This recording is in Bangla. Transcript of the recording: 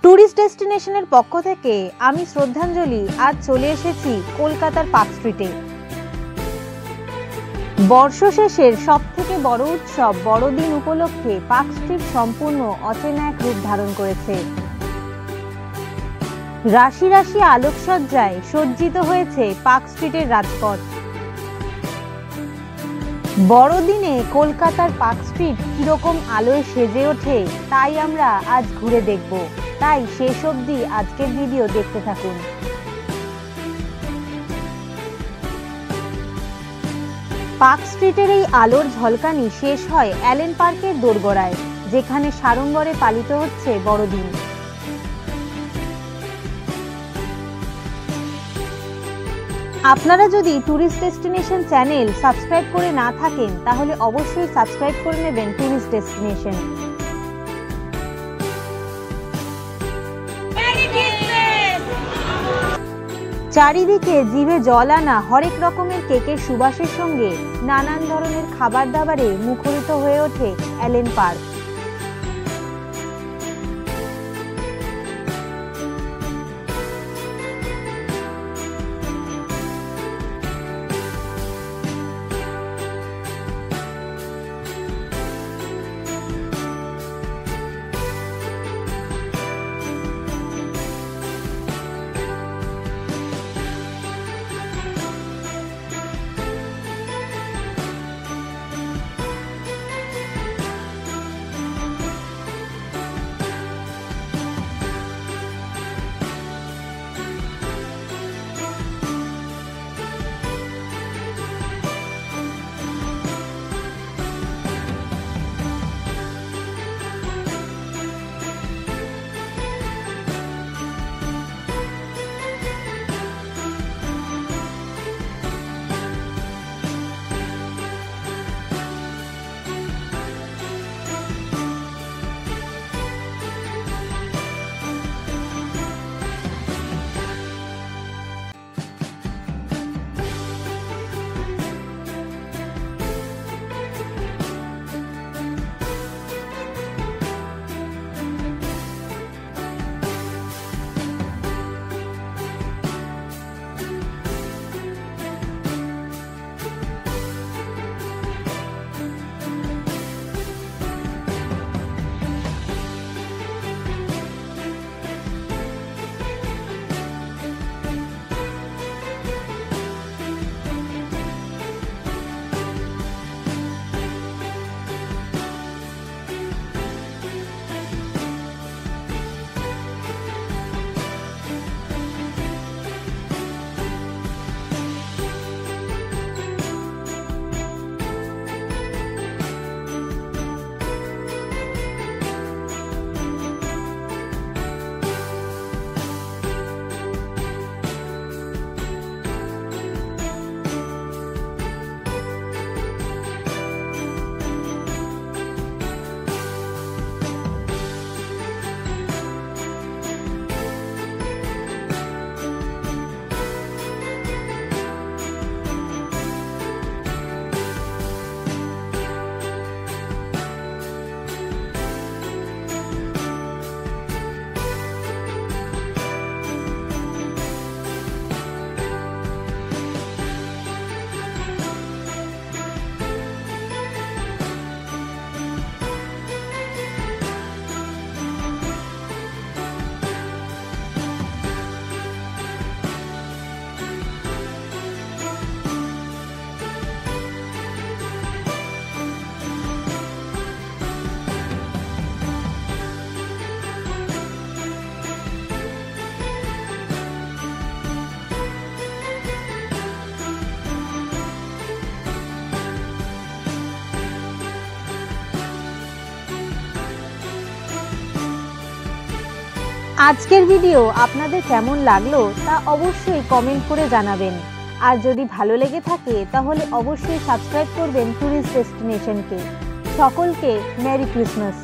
টুরিস্ট ডেস্টিনেশনের পক্ষ থেকে আমি শ্রদ্ধাঞ্জলি আজ চলে এসেছি কলকাতার পার্কস্ট্রিটে। বর্ষ শেষের সবথেকে বড় উৎসব বড়দিন উপলক্ষে পার্কস্ট্রিট সম্পূর্ণ অচেনা এক রূপ ধারণ করেছে। রাশি রাশি আলোকসজ্জায় সজ্জিত হয়েছে পার্কস্ট্রিটের রাজপথ। বড়দিনে কলকাতার পার্কস্ট্রিট কিরকম আলোয় সেজে ওঠে তাই আমরা আজ ঘুরে দেখব, তাই শেষ অবধি আজকের ভিডিও দেখতে থাকুন। পার্কস্ট্রিটের এই আলোর ঝলকানি শেষ হয় অ্যালেন পার্কের দোরগোড়ায়, যেখানে সাড়ম্বরে পালিত হচ্ছে বড়দিন। আপনারা যদি ট্যুরিস্ট ডেস্টিনেশন চ্যানেল সাবস্ক্রাইব করে না থাকেন তাহলে অবশ্যই সাবস্ক্রাইব করে নেবেন ট্যুরিস্ট ডেস্টিনেশন। চারিদিকে জিভে জল আনা হরেক রকমের কেকের সুবাসের সঙ্গে নানান ধরনের খাবার দাবারে মুখরিত হয়ে ওঠে অ্যালেন পার্ক। আজকের ভিডিও আপনাদের কেমন লাগলো তা অবশ্যই কমেন্ট করে জানাবেন। আর যদি ভালো লেগে থাকে তাহলে অবশ্যই সাবস্ক্রাইব করবেন ট্যুরিস্ট ডেস্টিনেশনকে। সকলকে মেরি ক্রিসমাস।